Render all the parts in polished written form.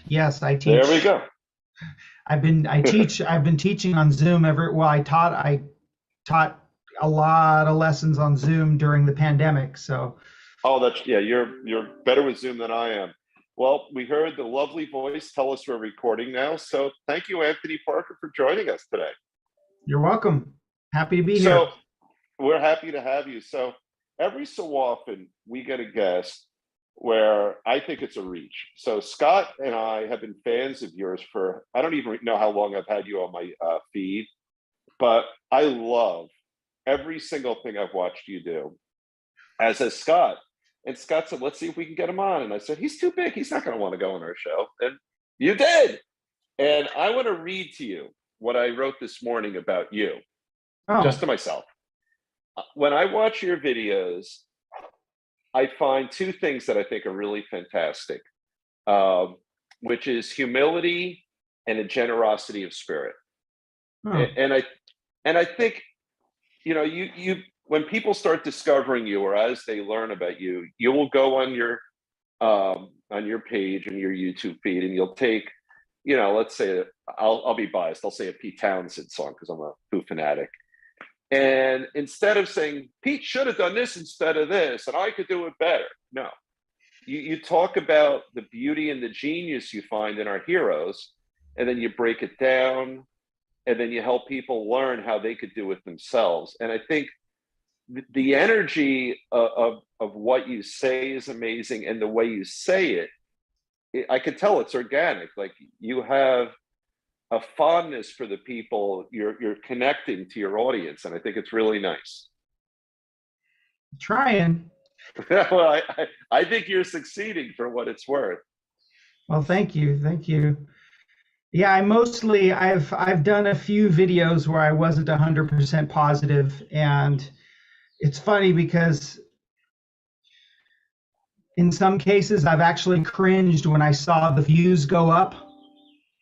Yes, I There we teach. go. I've been teaching on Zoom I taught a lot of lessons on Zoom during the pandemic. So Oh, that's yeah. You're better with Zoom than I am. Well, we heard the lovely voice tell us we're recording now. So thank you, Anthony Parker, for joining us today. you're welcome. Happy to be So here. we're happy to have you. So every so often we get a guest where I think it's a reach. So Scott and I have been fans of yours for I don't even know how long I've had you on my feed, but I love every single thing I've watched you do. As has Scott. And Scott said, let's see if we can get him on. And I said, he's too big. He's not going to want to go on our show. And you did. And I want to read to you what I wrote this morning about you, just Oh, to myself. When I watch your videos, I find two things that I think are really fantastic, um, which is humility and a generosity of spirit. oh, And I think you when people start discovering you or as they learn about you, you will go on your page and your YouTube feed, and you'll take, let's say I'll be biased. I'll say a Pete Townsend song because I'm a Who fanatic. And instead of saying Pete should have done this instead of this, and I could do it better, no, you talk about the beauty and the genius you find in our heroes, and then you break it down, and then you help people learn how they could do it themselves. And I think the energy of what you say is amazing, and the way you say I can tell it's organic. Like you have a fondness for the people you're connecting to your audience, and I think it's really nice. trying. Well, I think you're succeeding for what it's worth. Well, thank you. Thank you. Yeah, I've done a few videos where I wasn't 100% positive, and it's funny because in some cases I've actually cringed when I saw the views go up.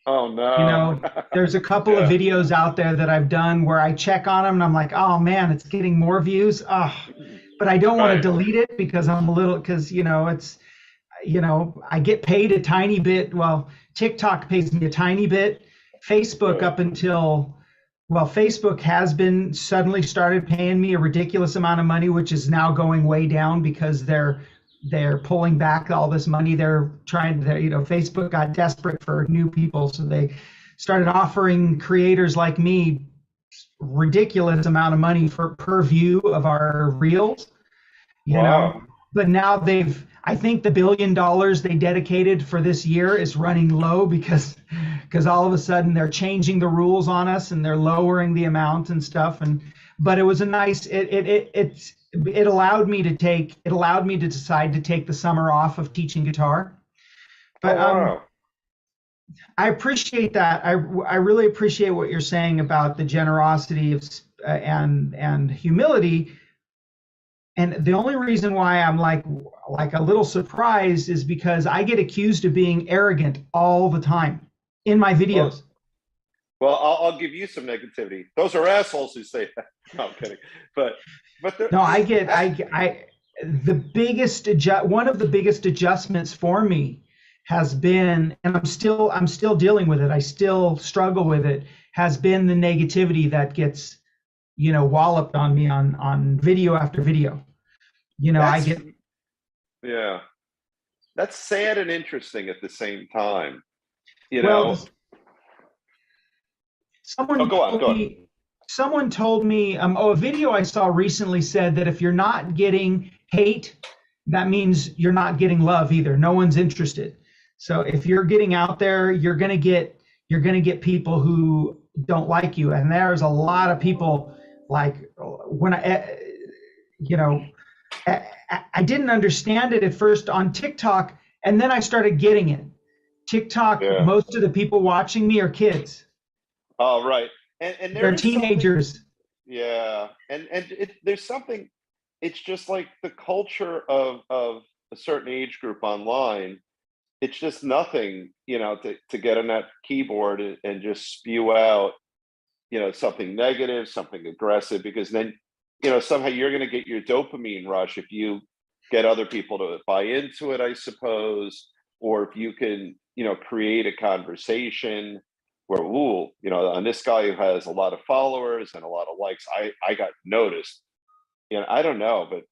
Oh You no. know, there's a couple of Yeah. videos out there that I've done where I check on them and I'm like, oh man, it's getting more views. Oh, but I don't want to Right. delete it because I'm a little, because, I get paid a tiny bit. Well, TikTok pays me a tiny bit. Facebook Good. up until, well, Facebook has been suddenly started paying me a ridiculous amount of money, which is now going way down because they're pulling back all this money. They're trying to, Facebook got desperate for new people, so they started offering creators like me ridiculous amount of money for per view of our reels, you know. Wow. But now I think the $1 billion they dedicated for this year is running low because all of a sudden they're changing the rules on us and they're lowering the amount and stuff. And but it was a nice it allowed me to decide to take the summer off of teaching guitar. Oh But wow. I appreciate that. I really appreciate what you're saying about the generosity of and humility. And the only reason why I'm like a little surprised is because I get accused of being arrogant all the time in my Well, videos. well, I'll give you some negativity. Those are assholes who say that. No, I'm kidding. But but No, it, I get I the one of the biggest adjustments for me has been, and I'm still dealing with it. I still struggle with it. Has been the negativity that gets walloped on me on video after video. I that's get, yeah. That's sad and interesting at the same time. You well, know. Oh, someone go on. told Go on. me someone told me a video I saw recently said that if you're not getting hate, that means you're not getting love either. No one's interested. So if you're getting out there, you're gonna get people who don't like you, and there's a lot of people like when you know I didn't understand it at first on TikTok, and then I started getting it. TikTok, Yeah. most of the people watching me are kids. Oh, right. And there They're is something. teenagers. Yeah. There's something. It's just like the culture of a certain age group online. It's just nothing, to get on that keyboard and just spew out, something negative, something aggressive, because then, somehow you're going to get your dopamine rush if you get other people to buy into it, I suppose, or if you can, create a conversation where, ooh, on this guy who has a lot of followers and a lot of likes, I got noticed. I don't know, but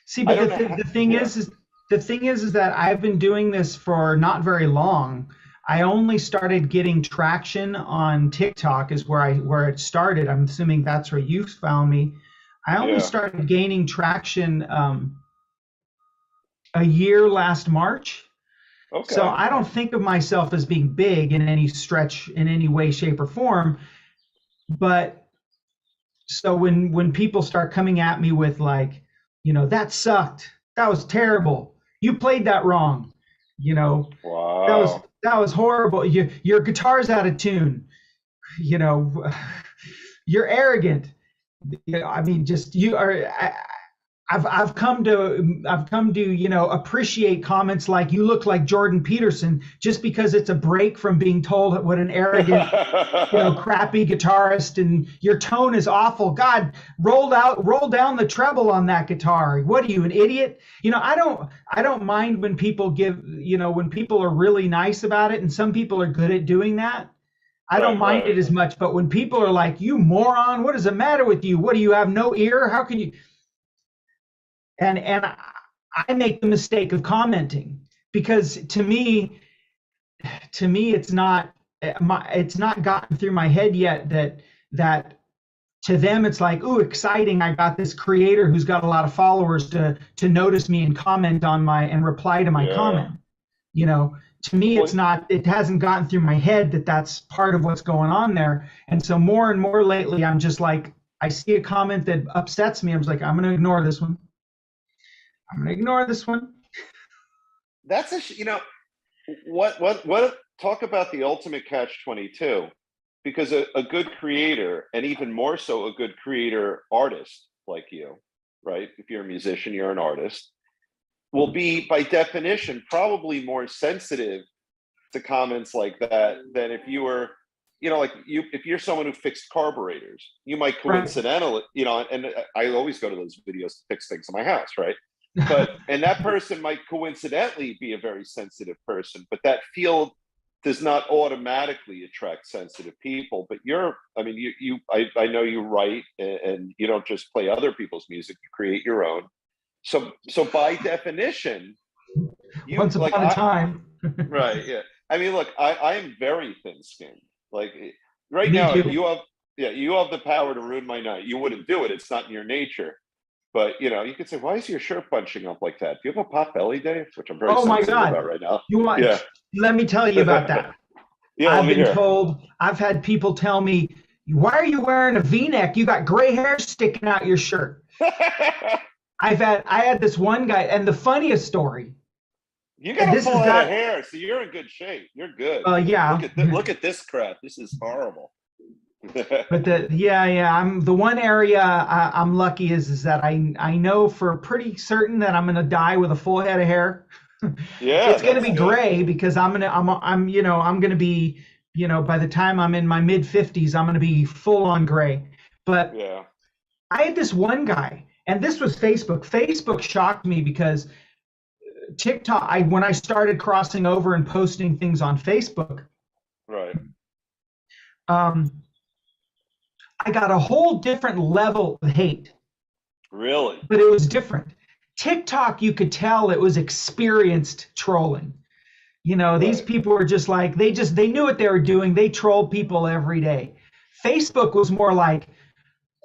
See, I but don't know the thing yeah. is the thing is that I've been doing this for not very long. I only started getting traction on TikTok is where it started. I'm assuming that's where you found me. I only Yeah. started gaining traction a year last March. So Okay. I don't think of myself as being big in any stretch, in any way, shape, or form. But so when people start coming at me with like, that sucked, that was terrible, you played that wrong, you know, that was Wow. that was horrible, your guitar's out of tune, you know, you're arrogant. I mean, just you are. I've come to appreciate comments like you look like Jordan Peterson just because it's a break from being told what an arrogant, crappy guitarist, and your tone is awful. God, roll down the treble on that guitar. What are you, an idiot? I don't mind when people when people are really nice about it, and some people are good at doing that. I don't mind Right. it as much, but when people are like, "You moron, what is the matter with you? What do you have no ear? How can you?" And I make the mistake of commenting because to me it's not gotten through my head yet that to them it's like, ooh, exciting, I got this creator who's got a lot of followers to notice me and comment on and reply to my Yeah. comment. To me it's not, it hasn't gotten through my head that that's part of what's going on there. And so more and more lately I'm just like, I see a comment that upsets me, I'm just like, I'm going to ignore this one. That's what talk about the ultimate catch 22, because a good creator, and even more so a good creator artist like you, right? If you're a musician, you're an artist, will be by definition probably more sensitive to comments like that than if you were, if you're someone who fixed carburetors, you might coincidentally, and I always go to those videos to fix things in my house, right? And that person might coincidentally be a very sensitive person, but that field does not automatically attract sensitive people. But I know you write, and you don't just play other people's music, you create your own. So by definition, once upon a time. Right. Yeah. I mean, look, I am very thin-skinned. Like right Me now, too. you have the power to ruin my night. You wouldn't do it. It's not in your nature. But you could say, why is your shirt bunching up like that? Do you have a pot belly, Dave? Which I'm very sensitive about right now. Yeah. Let me tell you about that. Yeah, I've been told, I've had people tell me, why are you wearing a V-neck? You got gray hair sticking out your shirt. I had this one guy, and the funniest story. You got a full head of hair, so you're in good shape. You're good. Yeah. Look at this crap. This is horrible. But I'm the one area I'm lucky is that I know for pretty certain that I'm gonna die with a full head of hair. Yeah, it's gonna be gray because I'm gonna be, by the time I'm in my mid 50s, I'm gonna be full on gray. But yeah. I had this one guy, and this was Facebook. Facebook shocked me because TikTok, when I started crossing over and posting things on Facebook, right. I got a whole different level of hate. Really? But it was different. TikTok, you could tell it was experienced trolling. These people were just like, they knew what they were doing. They trolled people every day. Facebook was more like,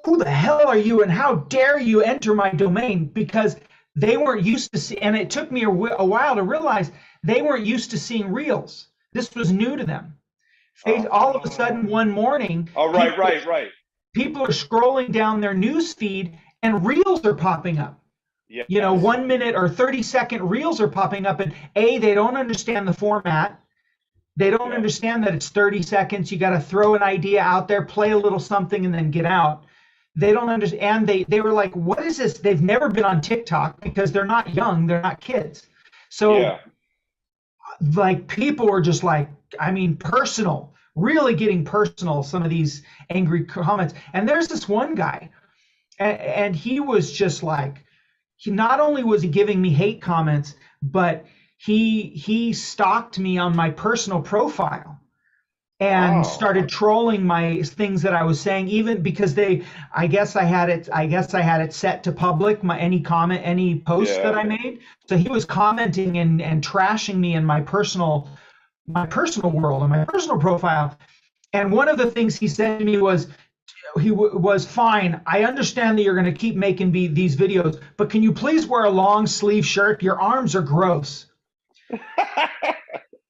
who the hell are you and how dare you enter my domain? Because they weren't used to see, and it took me a while to realize they weren't used to seeing reels. This was new to them. All of a sudden one morning, right. People are scrolling down their news feed and reels are popping up. Yes. 1 minute or 30-second reels are popping up, and they don't understand the format. They don't understand that it's 30 seconds. You got to throw an idea out there, play a little something, and then get out. They don't understand. They were like, what is this? They've never been on TikTok because they're not young. They're not kids. So like people were just like, personal, really getting personal, some of these angry comments. And there's this one guy, and he was just like, not only was he giving me hate comments, but he stalked me on my personal profile and Wow. started trolling my things that I was saying, even because I guess I had it set to public, any comment, any post that Yeah. I made. So he was commenting and trashing me in my personal world and my personal profile. And one of the things he said to me was, was fine. I understand that you're going to keep making these videos, but can you please wear a long sleeve shirt? Your arms are gross.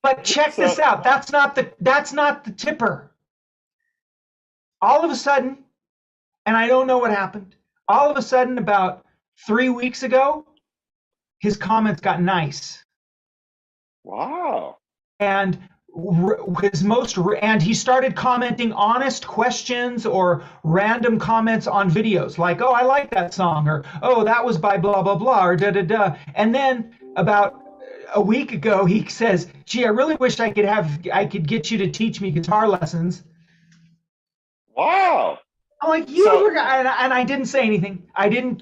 But check So this out. That's not the tipper. All of a sudden, and I don't know what happened. All of a sudden, about 3 weeks ago, his comments got nice, wow. and and he started commenting honest questions or random comments on videos, like, "Oh, I like that song," or "Oh, that was by blah blah blah," or da da da. And then about a week ago, he says, "Gee, I really wish I could get you to teach me guitar lessons." Wow. I'm like, So and I didn't say anything. I no, didn't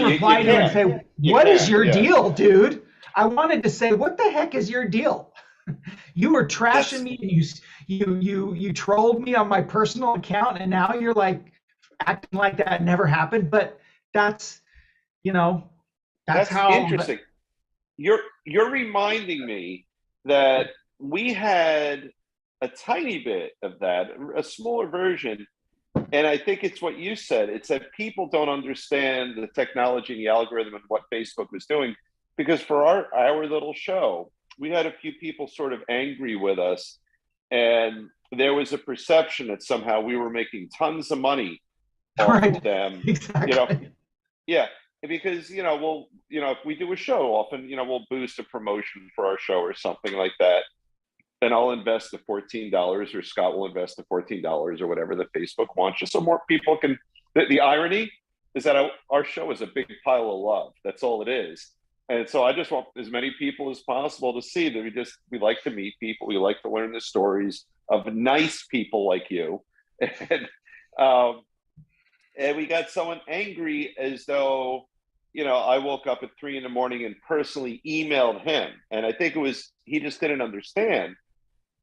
you reply to him and can. say, You "What is can. your Yeah. deal, dude?" I wanted to say, "What the heck is your deal? You were trashing That's me, and you trolled me on my personal account, and now you're like acting like that never happened." But that's, you know, that's that's how. interesting. You're reminding me that we had a tiny bit of that, a smaller version. And I think it's what you said. It's that people don't understand the technology and the algorithm and what Facebook was doing. Because for our little show, we had a few people sort of angry with us. And there was a perception that somehow we were making tons of money off of Right, them. You know, exactly. yeah, because if we do a show, often we'll boost a promotion for our show or something like that, and I'll invest the $14, or Scott will invest the $14 or whatever that Facebook wants, just so more people can. The irony is that our show is a big pile of love. That's all it is. And so I just want as many people as possible to see that we like to meet people. We like to learn the stories of nice people like you. And um, and we got someone angry as though I woke up at 3 a.m. and personally emailed him, and I think it was he just didn't understand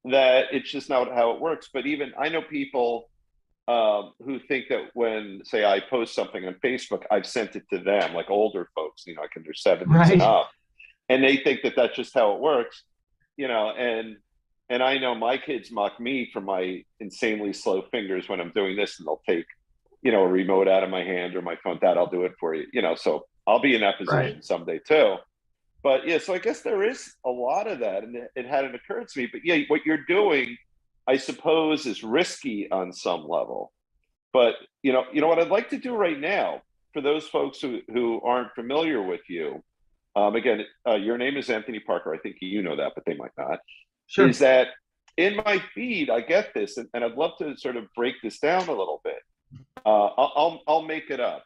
that it's just not how it works. But even I know people who think that when, say, I post something on Facebook, I've sent it to them, like older folks, like in their 70s and Right, up, and they think that that's just how it works, and I know my kids mock me for my insanely slow fingers when I'm doing this, and they'll take a remote out of my hand or my phone. Dad, I'll do it for you. So I'll be in that right. position someday too. But yeah, so I guess there is a lot of that, and it hadn't occurred to me. But yeah, what you're doing, I suppose, is risky on some level. But what I'd like to do right now for those folks who aren't familiar with you, again, your name is Anthony Parker. I think you know that, but they might not. Is Sure. that in my feed? I get this, and I'd love to sort of break this down a little bit. I'll make it up.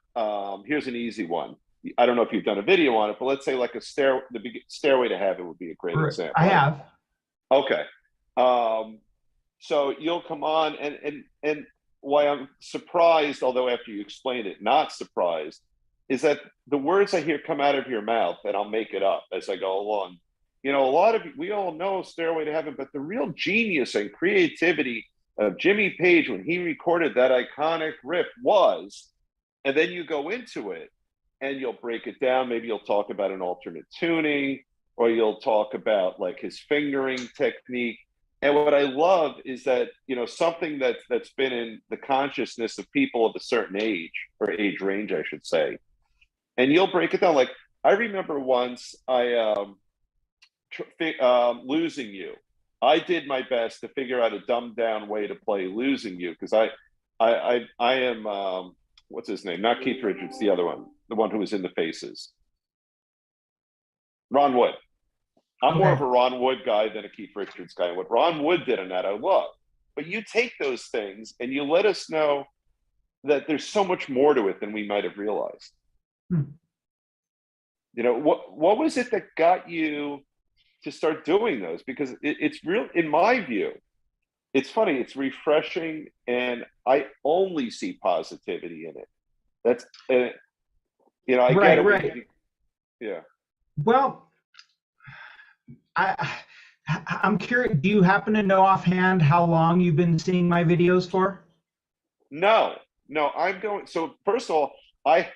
Here's an easy one. I don't know if you've done a video on it, but let's say like the Stairway to Heaven would be a great I example. have. Okay. Um, so you'll come on, and why I'm surprised, although after you explain it, not surprised, is that the words I hear come out of your mouth, and I'll make it up as I go along. A lot of we all know Stairway to Heaven, but the real genius and creativity of Jimmy Page when he recorded that iconic riff was, and then you go into it and you'll break it down. Maybe you'll talk about an alternate tuning, or you'll talk about like his fingering technique. And what I love is that, something that's been in the consciousness of people of a certain age, or age range, I should say. And you'll break it down. Like I remember once Losing You. I did my best to figure out a dumbed down way to play Losing You, because I am what's his name? Not Keith Richards, the other one, the one who was in the Faces. Ron Wood. I'm more of Okay. a Ron Wood guy than a Keith Richards guy. What Ron Wood did in that, I love. But you take those things and you let us know that there's so much more to it than we might have realized. Hmm. What was it that got you to start doing those? Because it's real, in my view. It's funny, it's refreshing, and I only see positivity in it. That's I get Right, it when right. yeah. Well, I I'm curious. Do you happen to know offhand how long you've been seeing my videos for? No, no, I'm going. So first of all, I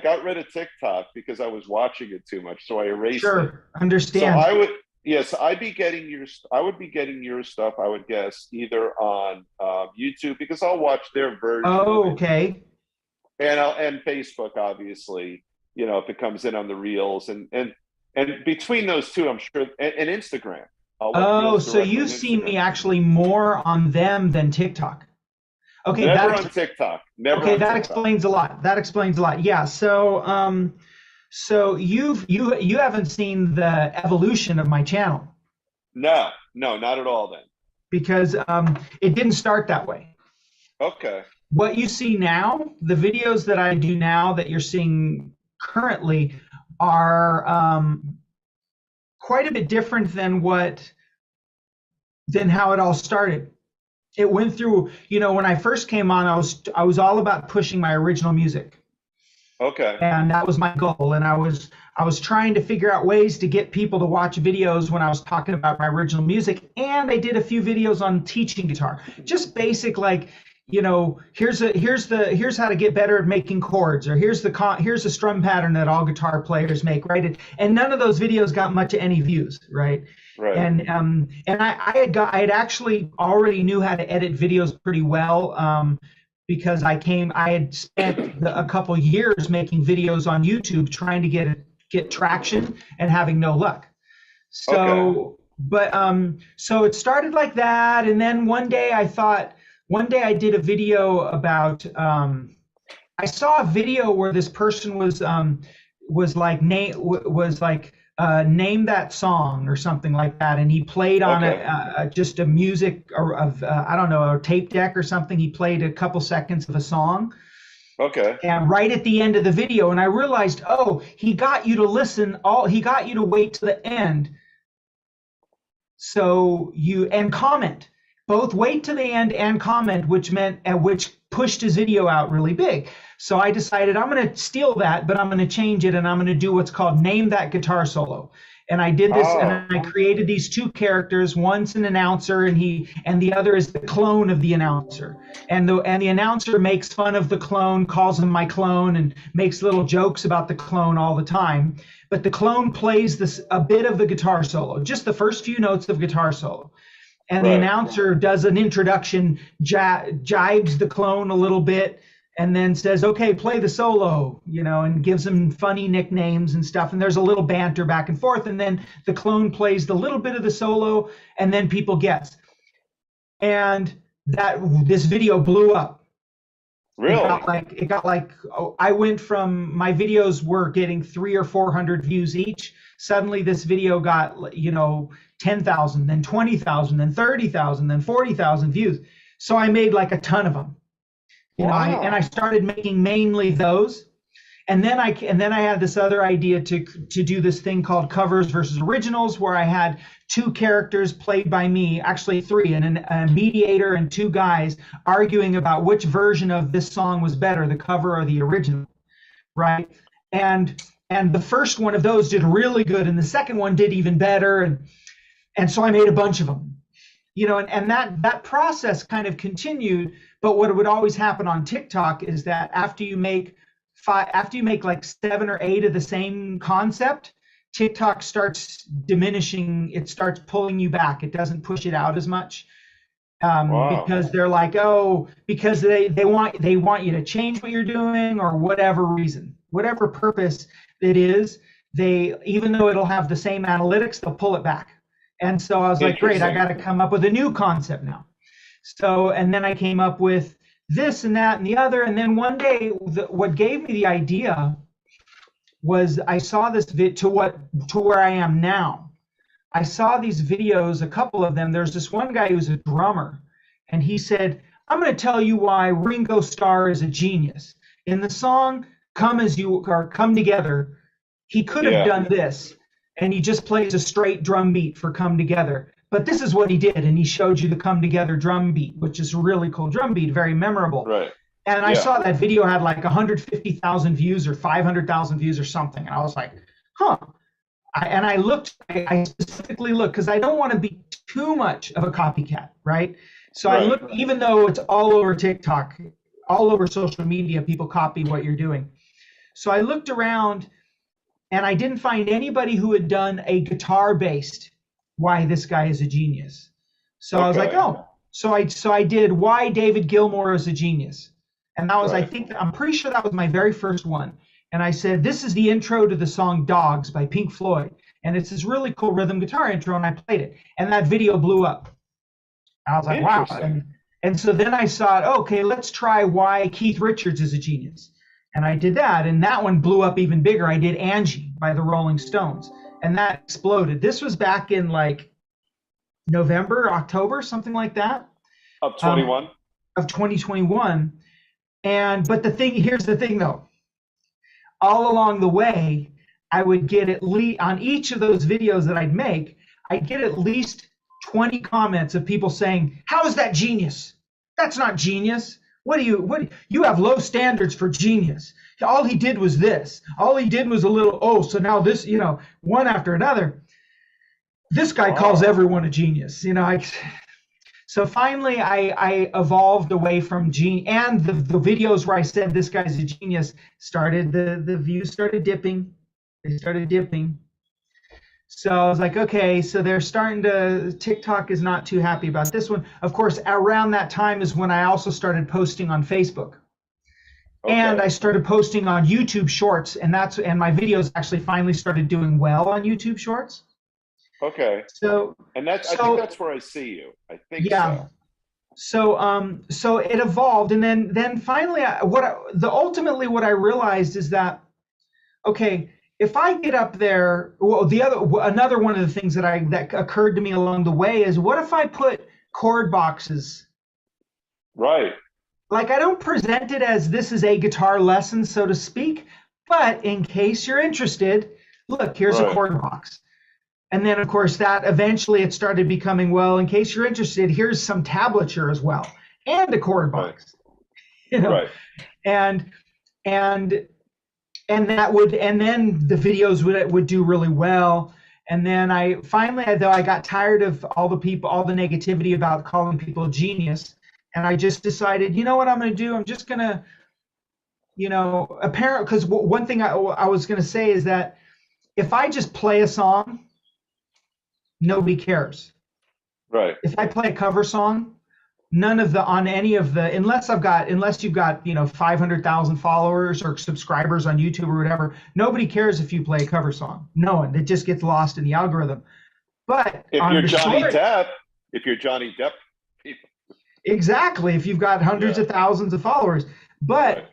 got rid of TikTok because I was watching it too much, so I erased it. Sure, So understand. I would, yes, I would be getting your stuff. I would guess either on YouTube because I'll watch their version of Oh, it, okay. and Facebook, obviously. You know, if it comes in on the Reels, and between those two, I'm sure, and Instagram. I'll watch Oh, Reels so directly on you've seen Instagram. me actually more on them than TikTok. Okay, Never on TikTok. Never okay, on that TikTok. explains a lot. That explains a lot. Yeah. So so you haven't seen the evolution of my channel No, no, not at all. Then. because it didn't start that way. Okay. What you see now, the videos that I do now that you're seeing currently are quite a bit different than how it all started. It went through, when I first came on, I was all about pushing my original music. Okay. And that was my goal. And I was trying to figure out ways to get people to watch videos when I was talking about my original music. And I did a few videos on teaching guitar, just basic, like, here's how to get better at making chords, or here's the strum pattern that all guitar players make, right? And none of those videos got much of any views, right? Right. And I had actually already knew how to edit videos pretty well, because I had spent a couple years making videos on YouTube trying to get traction and having no luck. So, Okay. so it started like that, and then one day I did a video about. I saw a video where this person was like name that song or something like that, and he played on Okay. just a music or of I don't know, a tape deck or something. He played a couple seconds of a song, Okay. and right at the end of the video, and I realized, oh, he got you to wait to the end, so and comment, both wait to the end and comment, which pushed his video out really big. So I decided I'm going to steal that, but I'm going to change it, and I'm going to do what's called name that guitar solo. And I did this, and Oh, I created these two characters. One's an announcer, and the other is the clone of the announcer. And the announcer makes fun of the clone, calls him my clone, and makes little jokes about the clone all the time. But the clone plays a bit of the guitar solo, just the first few notes of guitar solo. And the right. announcer does an introduction, jibes the clone a little bit, and then says, okay, play the solo, and gives him funny nicknames and stuff. And there's a little banter back and forth. And then the clone plays the little bit of the solo, and then people guess. And this video blew up. Really? It got like I went from, my videos were getting 300 or 400 views each. Suddenly this video got 10,000, then 20,000, then 30,000, then 40,000 views. So I made like a ton of them. Wow. And I started making mainly those. And then I had this other idea to do this thing called covers versus originals, where I had two characters played by me, actually three, and a mediator and two guys arguing about which version of this song was better, the cover or the original, right? And the first one of those did really good, and the second one did even better, and so I made a bunch of them, and that process kind of continued. But what would always happen on TikTok is that after you make like 7 or 8 of the same concept, TikTok starts diminishing. It starts pulling you back. It doesn't push it out as much, Wow. because they're like, oh, because they want you to change what you're doing, or whatever reason, whatever purpose it is. Even though it'll have the same analytics, they'll pull it back. And so I was like, great, I got to come up with a new concept now. So, and then I came up with this and that and the other. And then one day, what gave me the idea was I saw this to where I am now. I saw these videos, a couple of them. There's this one guy who's a drummer, and he said, I'm going to tell you why Ringo Starr is a genius. In the song Come As You Are, Come Together, he could have done this, and he just plays a straight drum beat for Come Together. But this is what he did, and he showed you the Come Together drum beat, which is a really cool drum beat, very memorable. Right. And I saw that video had like 150,000 views or 500,000 views or something. And I was like, huh, I specifically looked because I don't want to be too much of a copycat, right? So I Right. looked, even though it's all over TikTok, all over social media, people copy what you're doing. So I looked around and I didn't find anybody who had done a guitar-based "Why This Guy Is a Genius." So I was like, Okay. oh, so I did "Why David Gilmour Is a Genius," and that was, I Right. think, I'm pretty sure that was my very first one. And I said, this is the intro to the song "Dogs" by Pink Floyd, and it's this really cool rhythm guitar intro, and I played it, and that video blew up. I was like, wow. Interesting. And so then I thought, okay, let's try "Why Keith Richards Is a Genius." And I did that, and that one blew up even bigger. I did "Angie" by the Rolling Stones, and that exploded. This was back in like November, October, something like that, Up 21. of 2021. But here's the thing though, all along the way, I would get at least, on each of those videos that I'd make, I'd get at least 20 comments of people saying, "How is that genius? That's not genius. You have low standards for genius. All he did was this. All he did was a little, oh, so now this, one after another. This guy calls everyone a genius." So finally I evolved away from and the videos where I said this guy's a genius the views started dipping. They started dipping. So I was like, okay, so TikTok is not too happy about this one. Of course, around that time is when I also started posting on Facebook. Okay. And I started posting on YouTube Shorts, and my videos actually finally started doing well on YouTube Shorts. Okay. So I think that's where I see you. I think yeah. so. So it evolved, and then finally, ultimately what I realized is that, okay, if I get up there, well, another one of the things that occurred to me along the way is, what if I put chord boxes? Right. Like, I don't present it as this is a guitar lesson, so to speak, but in case you're interested, look, here's a chord box. And then, of course, that eventually it started becoming, well, in case you're interested, here's some tablature as well, and a chord box. Right. And then the videos would do really well. And then I got tired of all the negativity about calling people a genius. And I just decided, you know what I'm going to do? I'm just going to, because one thing I was going to say is that if I just play a song, nobody cares. Right. If I play a cover song, unless you've got 500,000 followers or subscribers on YouTube or whatever, nobody cares if you play a cover song. No one. It just gets lost in the algorithm. But if you're Johnny Depp, people. Exactly. If you've got hundreds of thousands of followers, but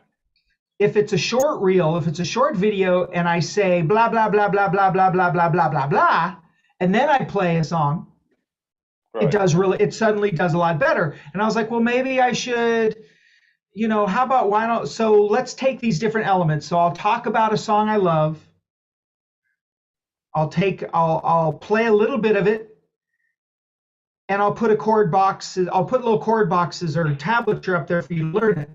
if it's a short reel, if it's a short video, and I say blah blah blah blah blah blah blah blah blah blah blah, and then I play a song, it suddenly does a lot better. And I was like, well, maybe I should, so let's take these different elements. So I'll talk about a song I love. I'll play a little bit of it, and I'll put little chord boxes or tablature up there for you to learn it.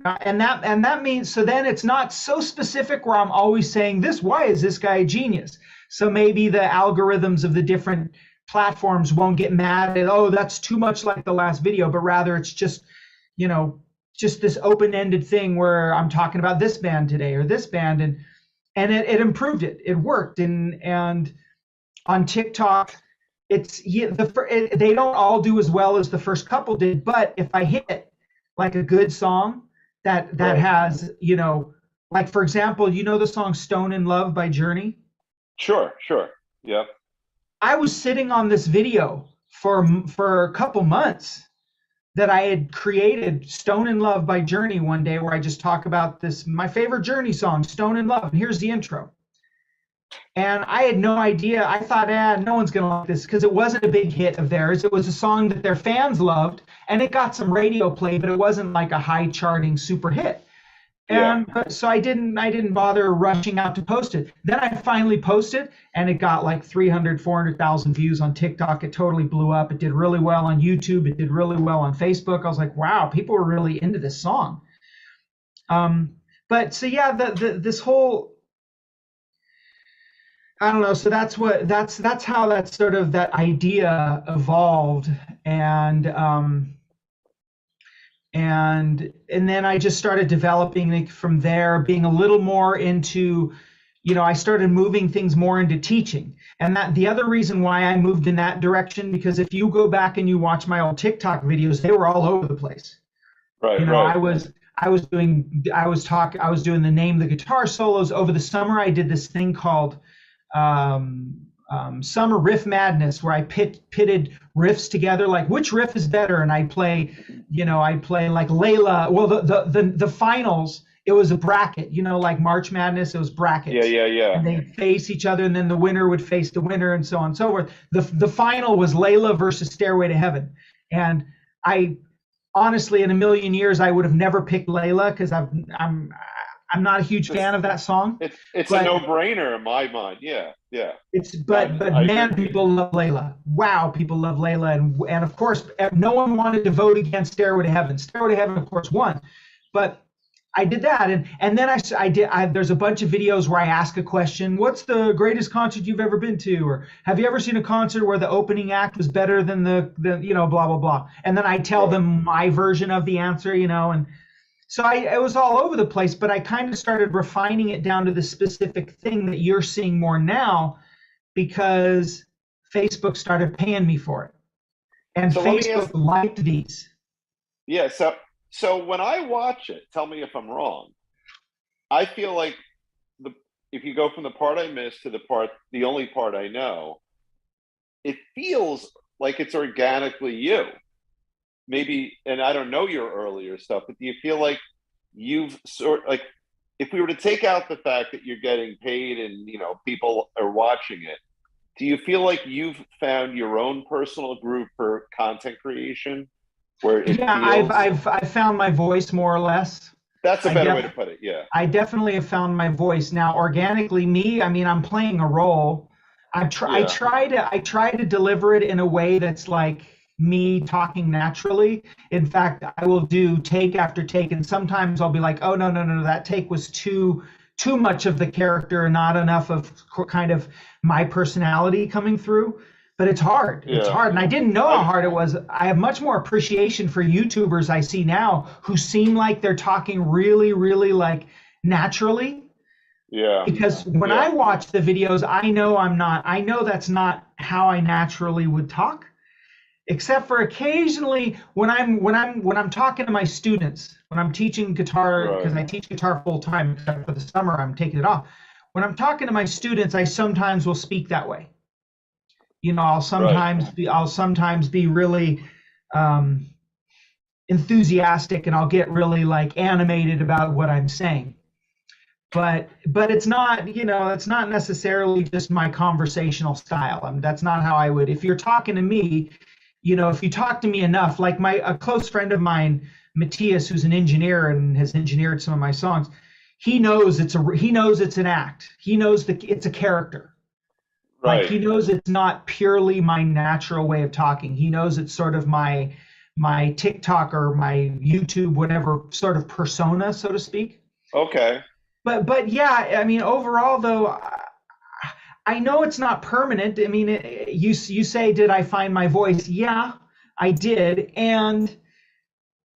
And that means, so then it's not so specific where I'm always saying this, why is this guy a genius? So maybe the algorithms of the different platforms won't get mad at, oh, that's too much like the last video, but rather it's just this open-ended thing where I'm talking about this band today or this band, and it improved it. It worked. And on TikTok, they don't all do as well as the first couple did, but if I hit like a good song that has, like, for example, the song "Stone in Love" by Journey? Sure. Yep. I was sitting on this video for a couple months that I had created, "Stone in Love" by Journey, one day, where I just talk about my favorite Journey song, "Stone in Love," and here's the intro. And I had no idea. I thought, no one's going to like this, because it wasn't a big hit of theirs. It was a song that their fans loved, and it got some radio play, but it wasn't like a high charting super hit. So I didn't bother rushing out to post it. Then I finally posted, and it got like 300, 400,000 views on TikTok. It totally blew up. It did really well on YouTube. It did really well on Facebook. I was like, wow, people were really into this song. But so yeah, this whole, I don't know. So that's how that sort of that idea evolved, and and then I just started developing it from there, being a little more into, I started moving things more into teaching. And that the other reason why I moved in that direction, because if you go back and you watch my old TikTok videos, they were all over the place. Right, I right. was I was doing the name the guitar solos over the summer. I did this thing called Summer Riff Madness, where I pitted riffs together, like which riff is better, and I play like Layla. Well, the finals, it was a bracket, like March Madness, it was Yeah, brackets, yeah, yeah. and they face each other, and then the winner would face the winner, and so on and so forth. The final was Layla versus Stairway to Heaven, and I honestly, in a million years, I would have never picked Layla because I'm not a huge It's fan of that song. it's a But no-brainer in my mind. Yeah, yeah. it's I'm, but I agree man, with you. people love Layla. Wow, people love Layla, and of course, no one wanted to vote against Stairway to Heaven. Stairway to Heaven, of course, won, but I did that, and then there's a bunch of videos where I ask a question. What's the greatest concert you've ever been to? Or have you ever seen a concert where the opening act was better than the blah blah blah? And then I tell Right. them my version of the answer, and so it was all over the place. But I kind of started refining it down to the specific thing that you're seeing more now, because Facebook started paying me for it, and So let me ask. Facebook liked these. Yeah. So when I watch it, tell me if I'm wrong. I feel like the if you go from the part I missed to the only part I know, it feels like it's organically you. Maybe, and I don't know your earlier stuff, but do you feel like you've like, if we were to take out the fact that you're getting paid and people are watching it, do you feel like you've found your own personal groove for content creation where it Yeah, feels I've found my voice more or less. that's a I better way def to put it? Yeah, I definitely have found my voice now. Organically, me, I mean, I'm playing a role. yeah, I try to deliver it in a way that's like me talking naturally. In fact, I will do take after take, and sometimes I'll be like, oh no, no, no, no, that take was too much of the character and not enough of kind of my personality coming through. But it's hard. It's yeah. hard. And I didn't know how I hard it was. I have much more appreciation for YouTubers I see now who seem like they're talking really, really like naturally. Yeah, Because when yeah, I watch the videos, I know that's not how I naturally would talk, except for occasionally when I'm talking to my students, when I'm teaching guitar, right, because I teach guitar full time, except for the summer, I'm taking it off. When I'm talking to my students, I sometimes will speak that way. right. I'll sometimes be really um, enthusiastic, and I'll get really like animated about what I'm saying. But it's not necessarily just my conversational style. That's not how I would. If you're talking to me, if you talk to me enough, like a close friend of mine, Matthias, who's an engineer and has engineered some of my songs, he knows it's an act. He knows that it's a character. Like Right. he knows it's not purely my natural way of talking. He knows it's sort of my TikTok or my YouTube, whatever sort of persona, so to speak. Okay. But yeah, I mean, overall though, I know it's not permanent. I mean, you say, did I find my voice? Yeah, I did, and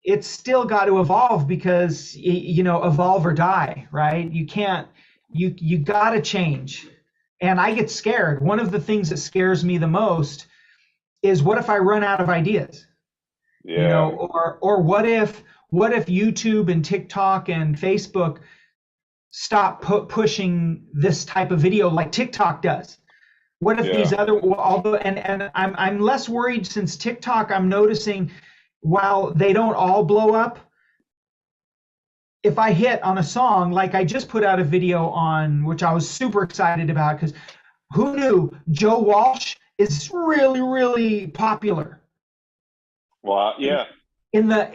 it's still got to evolve, because evolve or die, right? You can't. You got to change, and I get scared. One of the things that scares me the most is, what if I run out of ideas? Yeah. Or what if YouTube and TikTok and Facebook stop pushing this type of video like TikTok does? What if Yeah. these other, although, and I'm less worried, since TikTok, I'm noticing, while they don't all blow up, if I hit on a song, like I just put out a video on, which I was super excited about, because who knew Joe Walsh is really, really popular Well, yeah. in the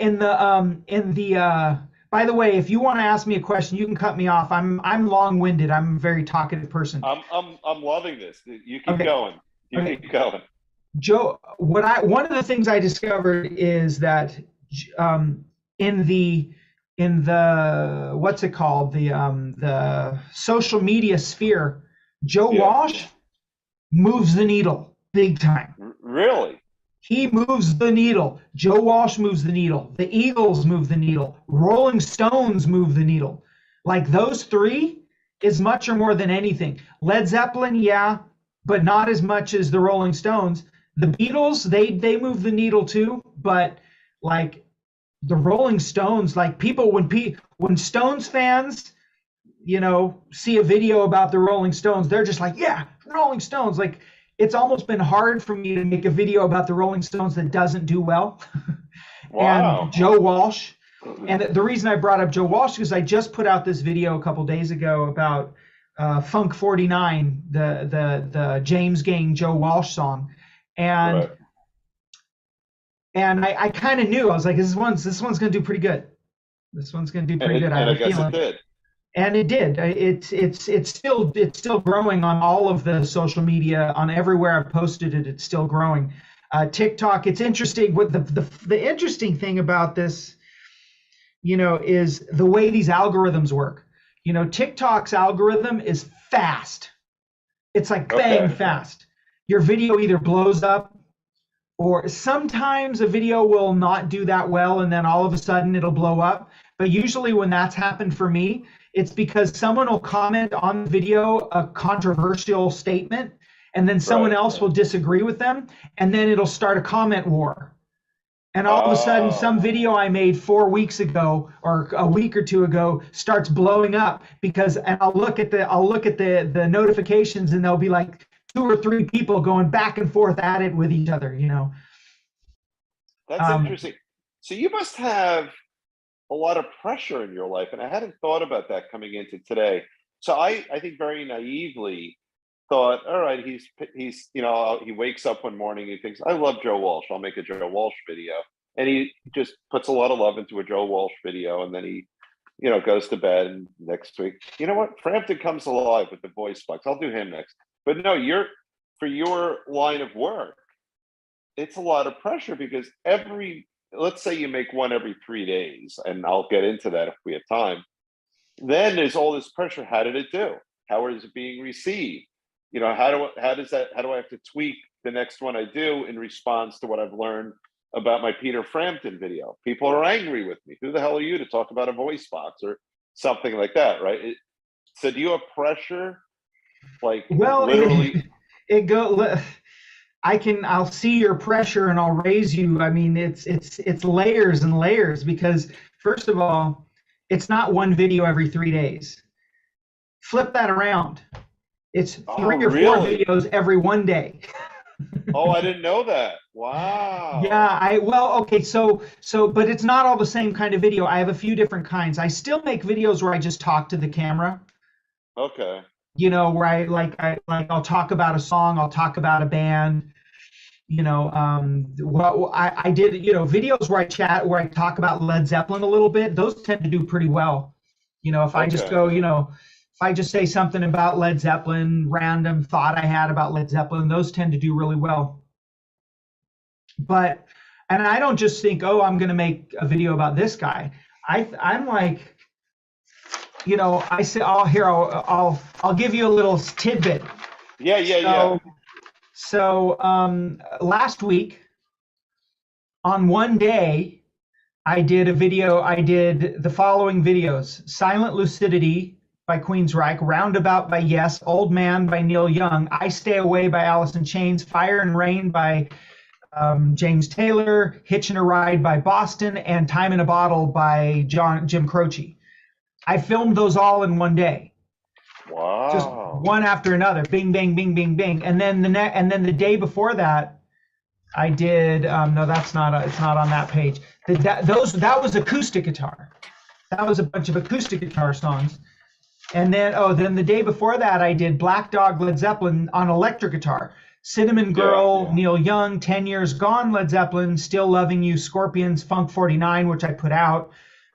by the way, if you want to ask me a question, you can cut me off. I'm long-winded. I'm a very talkative person. I'm loving this. You keep Okay. going. You Okay. keep going. Joe, one of the things I discovered is that in the what's it called, the social media sphere, Joe Yeah. Walsh moves the needle big time. Really? He moves the needle. Joe Walsh moves the needle. The Eagles move the needle. Rolling Stones move the needle. Like those three is much or more than anything. Led Zeppelin, yeah, but not as much as the Rolling Stones. The Beatles, they move the needle too, but like the Rolling Stones, like people when Stones fans, see a video about the Rolling Stones, they're just like, yeah, Rolling Stones. Like it's almost been hard for me to make a video about the Rolling Stones that doesn't do well. Wow. And Joe Walsh. And the reason I brought up Joe Walsh is I just put out this video a couple days ago about Funk 49, the James Gang Joe Walsh song. And Right. I kind of knew, I was like, this one's going to do pretty good. This one's going to do pretty good. I have I a guess feeling. it did. And it did. It's still growing on all of the social media, on everywhere I've posted it. It's still growing. TikTok. It's interesting. What the interesting thing about this, is the way these algorithms work. TikTok's algorithm is fast. It's like bang fast. Your video either blows up, or sometimes a video will not do that well, and then all of a sudden it'll blow up. But usually when that's happened for me, it's because someone will comment on the video a controversial statement, and then someone else will disagree with them, and then it'll start a comment war. And all of a sudden, some video I made 4 weeks ago or a week or two ago starts blowing up and I'll look at the notifications, and there'll be like 2 or 3 people going back and forth at it with each other. That's interesting. So you must have a lot of pressure in your life, and I hadn't thought about that coming into today. So I think very naively thought, all right, he's he wakes up one morning, he thinks, I love Joe Walsh, I'll make a Joe Walsh video, and he just puts a lot of love into a Joe Walsh video, and then he goes to bed, and next week, you know what, Frampton comes alive with the voice box, I'll do him next. But no, for your line of work, it's a lot of pressure, because let's say you make one every 3 days, and I'll get into that if we have time. Then there's all this pressure. How did it do? How is it being received? How do I have to tweak the next one I do in response to what I've learned about my Peter Frampton video? People are angry with me. Who the hell are you to talk about a voice box or something like that, right? So do you have pressure? Like, well, literally, I'll see your pressure and I'll raise you. I mean, it's layers and layers, because first of all, it's not one video every 3 days. Flip that around. It's 3 or 4 videos every 1 day. Oh, I didn't know that. Wow. Yeah, okay, so but it's not all the same kind of video. I have a few different kinds. I still make videos where I just talk to the camera. Okay. Where I'll talk about a song, I'll talk about a band. I did, videos where I talk about Led Zeppelin a little bit. Those tend to do pretty well. If I just go, if I just say something about Led Zeppelin, random thought I had about Led Zeppelin, those tend to do really well. And I don't just think, oh, I'm going to make a video about this guy. I'm like, I say, oh, here, I'll give you a little tidbit. Yeah. So last week, on one day, I did the following videos: Silent Lucidity by Queensryche, Roundabout by Yes, Old Man by Neil Young, I Stay Away by Alice in Chains, Fire and Rain by James Taylor, Hitchin' a Ride by Boston, and Time in a Bottle by Jim Croce. I filmed those all in one day. Wow. Just one after another, bing, bang, bing, bing, bing. And then the day before that, I did, no, it's not on that page. That was acoustic guitar. That was a bunch of acoustic guitar songs. And then the day before that, I did Black Dog, Led Zeppelin on electric guitar. Cinnamon Girl, Neil Young, 10 Years Gone, Led Zeppelin, Still Loving You, Scorpions, Funk 49, which I put out.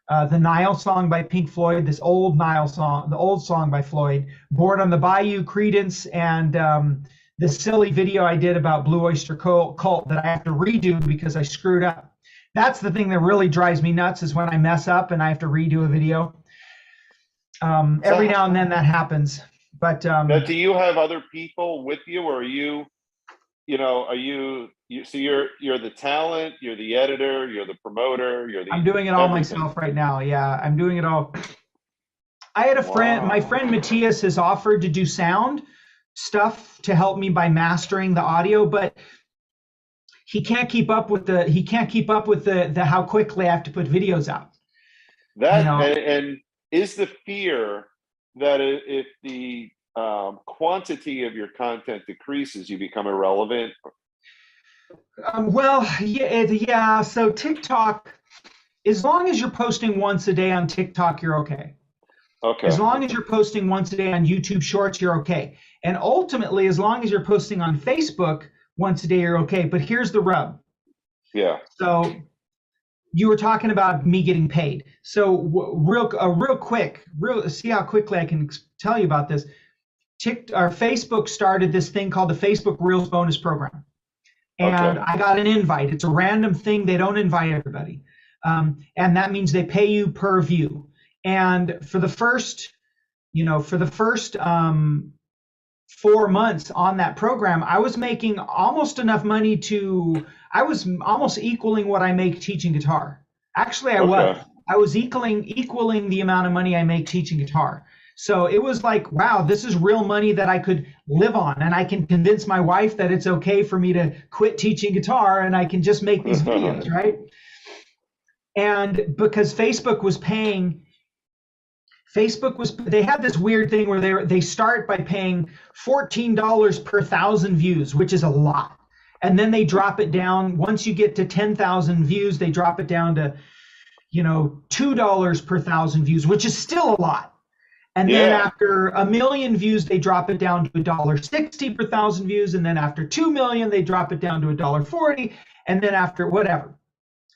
The Nile song by Pink Floyd, this old Nile song, the old song by Floyd, Born on the Bayou, Creedence, and this silly video I did about Blue Oyster Cult that I have to redo because I screwed up. That's the thing that really drives me nuts, is when I mess up and I have to redo a video. Every now and then that happens. But Now, do you have other people with you, or are you, so you're the talent, you're the editor, you're the promoter, you're the I'm doing it all everything. myself right now. Yeah, I'm doing it all. I had a friend, my Wow. friend Matthias has offered to do sound stuff to help me by mastering the audio, but he can't keep up with the how quickly I have to put videos out. That and is the fear that if the quantity of your content decreases, you become irrelevant? Well, yeah. So TikTok, as long as you're posting once a day on TikTok, you're okay. Okay. As long as you're posting once a day on YouTube Shorts, you're okay. And ultimately, as long as you're posting on Facebook once a day, you're okay. But here's the rub. Yeah. So you were talking about me getting paid. So real quick, see how quickly I can tell you about this. Facebook started this thing called the Facebook Reels bonus program. And Okay. I got an invite. It's a random thing. They don't invite everybody. And that means they pay you per view. And for the first 4 months on that program, I was making almost enough money I was almost equaling what I make teaching guitar. Actually, I was equaling the amount of money I make teaching guitar. So it was like, wow, this is real money that I could live on, and I can convince my wife that it's okay for me to quit teaching guitar and I can just make these videos, right? And because they had this weird thing where they start by paying $14 per 1,000 views, which is a lot. And then they drop it down. Once you get to 10,000 views, they drop it down to, $2 per 1,000 views, which is still a lot. And then after 1 million views, they drop it down to $1.60 per 1,000 views. And then after 2 million, they drop it down to $1.40. And then after whatever,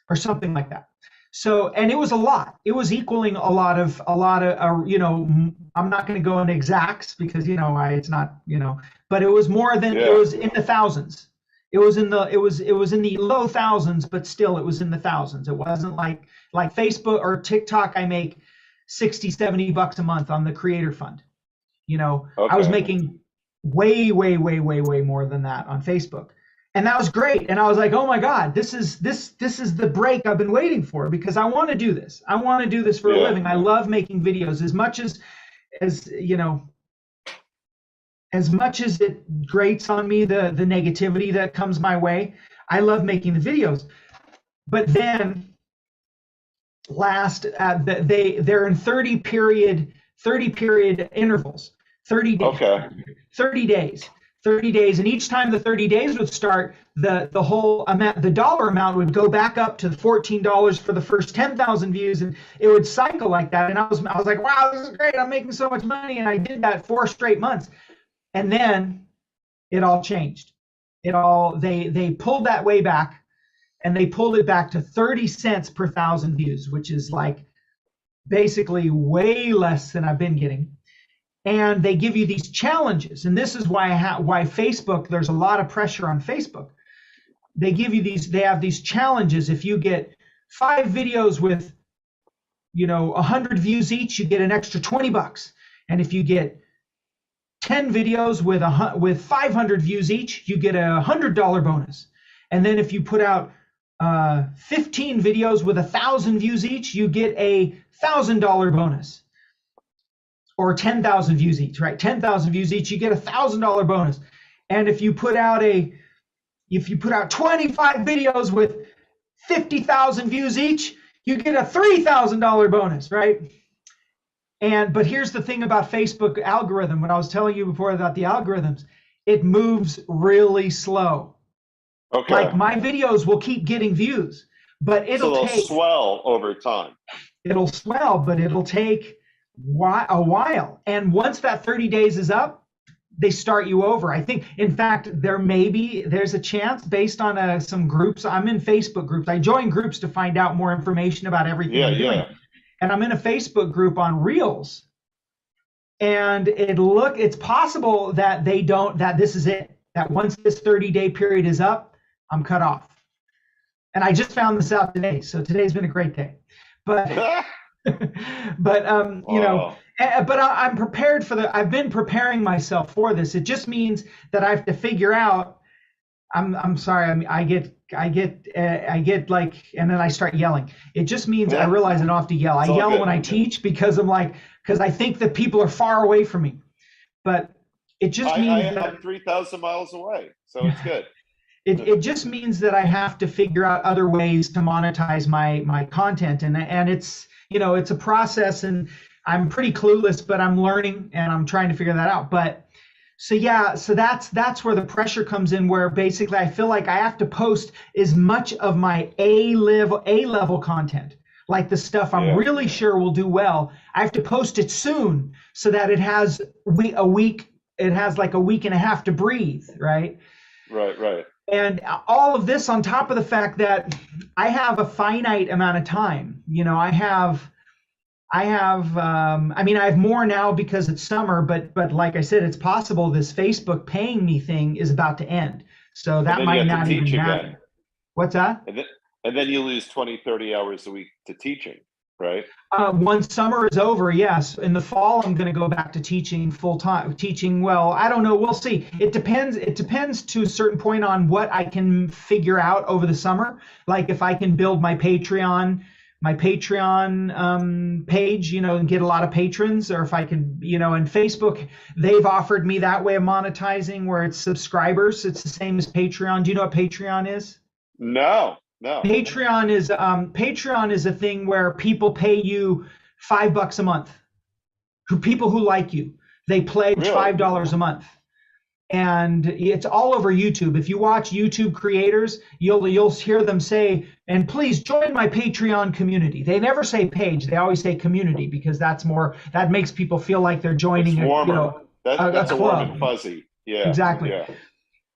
or something like that. So, and it was a lot. It was equaling a lot of, I'm not going to go into exacts because, it's not, but it was more than, it was in the thousands. It was in the low thousands, but still it was in the thousands. It wasn't like Facebook or TikTok. I make $60-$70 a month on the creator fund. I was making way more than that on Facebook. And that was great. And I was like, oh my God, this is the break I've been waiting for, because I want to do this. I want to do this for a living. I love making videos as much as it grates on me, the negativity that comes my way. I love making the videos. But then they're in 30 period intervals, 30 days. Okay. 30 days, and each time the 30 days would start, the whole amount, the dollar amount would go back up to $14 for the first 10,000 views, and it would cycle like that. And I was like, wow, this is great, I'm making so much money. And I did that 4 straight months, and then it all changed. They pulled that way back, and they pulled it back to 30 cents per 1,000 views, which is like basically way less than I've been getting. And they give you these challenges, and this is why Facebook, there's a lot of pressure on Facebook. They have these challenges. If you get 5 videos with 100 views each, you get an extra $20. And if you get 10 videos with 500 views each, you get a $100 bonus. And then if you put out 15 videos with 1,000 views each, you get a $1,000 bonus. Or 10,000 views each, right? 10,000 views each, you get a $1,000 bonus. And if you put out 25 videos with 50,000 views each, you get a $3,000 bonus, right? But here's the thing about Facebook algorithm. What I was telling you before about the algorithms, it moves really slow. Okay. Like my videos will keep getting views, but it'll swell over time. It'll swell, but it'll take a while. And once that 30 days is up, they start you over. I think, in fact, there's a chance based on some groups. I'm in Facebook groups. I join groups to find out more information about everything I'm doing. And I'm in a Facebook group on Reels. And it's possible that this is it. That once this 30-day period is up, I'm cut off. And I just found this out today. So today's been a great day. But But I'm prepared for I've been preparing myself for this. It just means that I have to figure out. I'm sorry. I mean, I get like, and then I start yelling. It just means I Yeah, realize I don't have to yell. I it's all yell good. when I teach because because I think that people are far away from me. But it just I means am. that I'm 3,000 miles away, so it's good. it just means that I have to figure out other ways to monetize my content, and it's it's a process, and I'm pretty clueless, but I'm learning and I'm trying to figure that out. But so yeah, so that's where the pressure comes in, where basically I feel like I have to post as much of my A level content, like the stuff I'm Yeah. really sure will do well. I have to post it soon so that it has a week, it has like a week and a half to breathe, right? Right. Right. And all of this on top of the fact that I have a finite amount of time. I mean, I have more now because it's summer, but like I said, it's possible this Facebook paying me thing is about to end. So And that then you might have to not teach even again, matter. What's that? and then you lose 20, 30 hours a week to teaching, right? Once summer is over, yes. In the fall, I'm going to go back to teaching full time. Teaching, well, I don't know. We'll see. It depends. It depends to a certain point on what I can figure out over the summer. Like if I can build my Patreon page, and get a lot of patrons, or if I could, and Facebook, they've offered me that way of monetizing where it's subscribers. It's the same as Patreon. Do you know what Patreon is? No, no. Patreon is a thing where people pay you $5 a month. People who like you, they pledge Really? $5 a month, and it's all over YouTube. If you watch YouTube creators, you'll hear them say, "And please join my Patreon community." They never say page; they always say community because that makes people feel like they're It's joining warmer. That's a a warm and club. fuzzy. Yeah. Exactly. Yeah.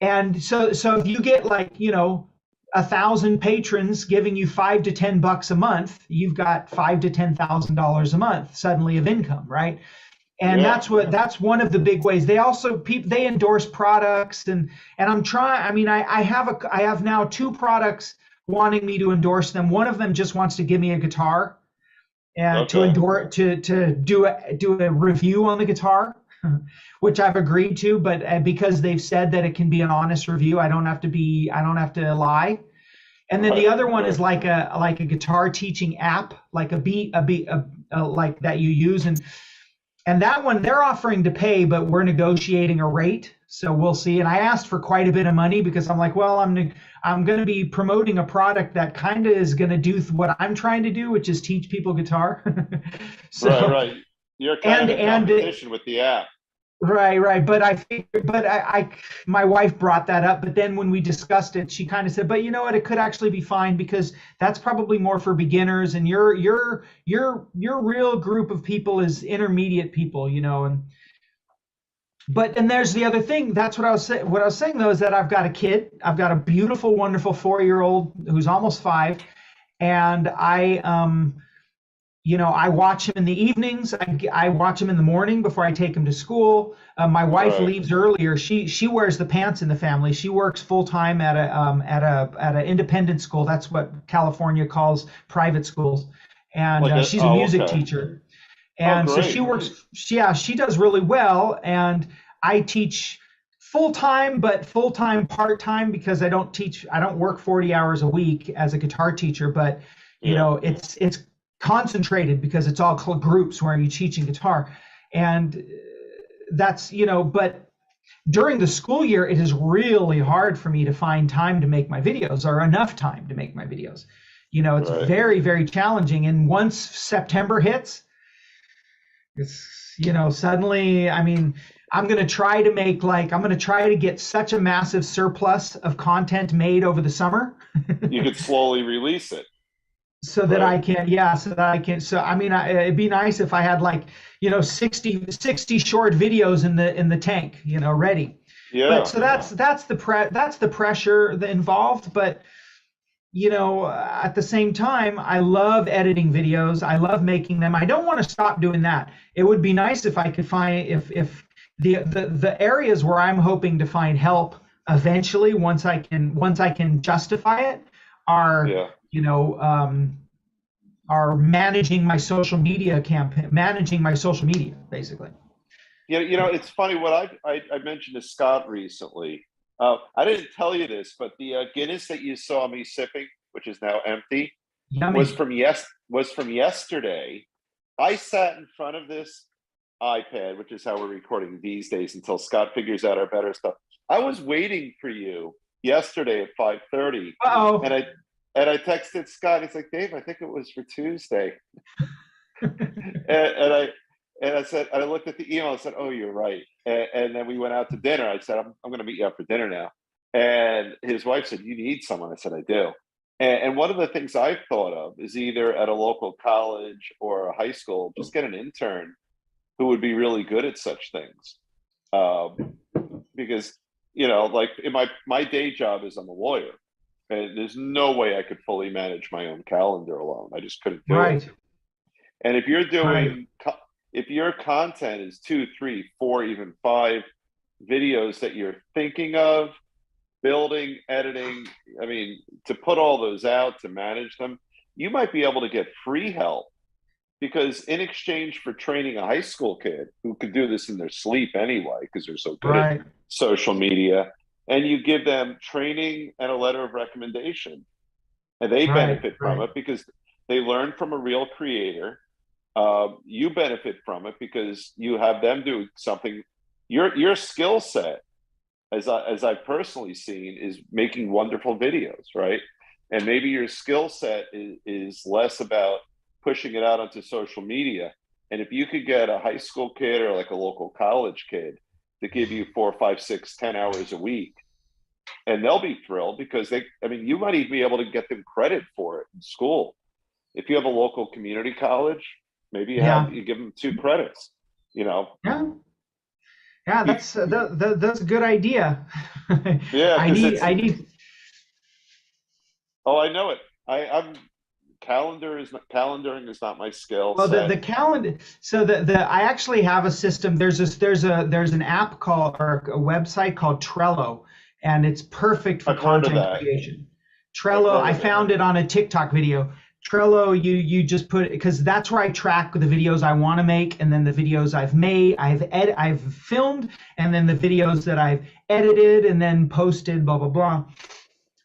And so if you get like 1,000 patrons giving you $5 to $10 a month, you've got $5,000 to $10,000 a month suddenly of income, right? And Yeah. that's one of the big ways. They also they endorse products, and I'm trying. I mean, I have now two products wanting me to endorse them. One of them just wants to give me a guitar and to Okay. endorse to do a review on the guitar, which I've agreed to. But because they've said that it can be an honest review, I don't have to lie. And then the Right. other one is Right. like a guitar teaching app, like like that you use, and that one they're offering to pay, but we're negotiating a rate, so we'll see. And I asked for quite a bit of money because I'm like, well, I'm going to be promoting a product that kind of is going to do what I'm trying to do, which is teach people guitar. Right. So Right. You're kind and of in competition with the app. right, but my wife brought that up, but then when we discussed it, she kind of said, but you know what, it could actually be fine because that's probably more for beginners, and your real group of people is intermediate people, and there's the other thing. That's what I was saying. What I was saying though is that I've got a kid. I've got a beautiful, wonderful 4-year-old who's almost 5, and I watch him in the evenings. I watch him in the morning before I take him to school. My wife Right. leaves earlier. She wears the pants in the family. She works full time at a independent school. That's what California calls private schools, and she's a music Okay. teacher. Oh, And so she great. works. She does really well, and I teach full time, but full time part time because I don't work 40 hours a week as a guitar teacher, but Yeah. it's concentrated because it's all groups where you're teaching guitar, and that's but during the school year it is really hard for me to find time to make my videos, or enough time to make my videos. It's Right. very, very challenging, and once September hits, it's suddenly, I mean, I'm going to try to get such a massive surplus of content made over the summer You could slowly release it. so that Right. I can, yeah, so that I can, so I mean, it'd be nice if I had 60 short videos in the tank, ready. Yeah. But so that's the pressure involved. But at the same time, I love editing videos. I love making them. I don't want to stop doing that. It would be nice if I could find, if the areas where I'm hoping to find help eventually, once I can justify it, are Yeah. are managing my social media campaign, managing my social media, basically. It's funny what I mentioned to Scott recently. I didn't tell you this, but the Guinness that you saw me sipping, which is now empty, was Yummy. from yesterday. I sat in front of this iPad, which is how we're recording these days until Scott figures out our better stuff. I was waiting for you yesterday at 5:30, Uh-oh. and I texted Scott. He's like, Dave, I think it was for Tuesday. And I said, I looked at the email and said, oh, you're right. And then we went out to dinner. I said, I'm going to meet you out for dinner now. And his wife said, you need someone. I said, I do. And one of the things I've thought of is either at a local college or a high school, just get an intern who would be really good at such things. Because, like in my day job is I'm a lawyer. And there's no way I could fully manage my own calendar alone. I just couldn't do it. Right. And if you're Right. doing, if your content is 2, 3, 4, even 5 videos that you're thinking of building, editing, I mean, to put all those out, to manage them, you might be able to get free help, because in exchange for training a high school kid who could do this in their sleep anyway, because they're so good at Right. social media, and you give them training and a letter of recommendation, and they Right. benefit from Right. it because they learn from a real creator. You benefit from it because you have them do something. Your skill set, as I've personally seen, is making wonderful videos, right? And maybe your skill set is less about pushing it out onto social media. And if you could get a high school kid or like a local college kid to give you 4, 5, 6, 10 hours a week, and they'll be thrilled because you might even be able to get them credit for it in school. If you have a local community college, maybe Yeah. you give them 2 credits, you know. Yeah. Yeah. You, That's a good idea. yeah, I because need. it's, I need. oh, I know it. I'm calendaring is not my skill Well, set. the calendar. So the I actually have a system. There's an app called, or a website called Trello, and it's perfect for I've heard of content that. creation. I've Trello. heard I of it. found it on a TikTok video. Trello, you just put, because that's where I track the videos I want to make, and then the videos I've made, I've filmed, and then the videos that I've edited and then posted, blah blah blah.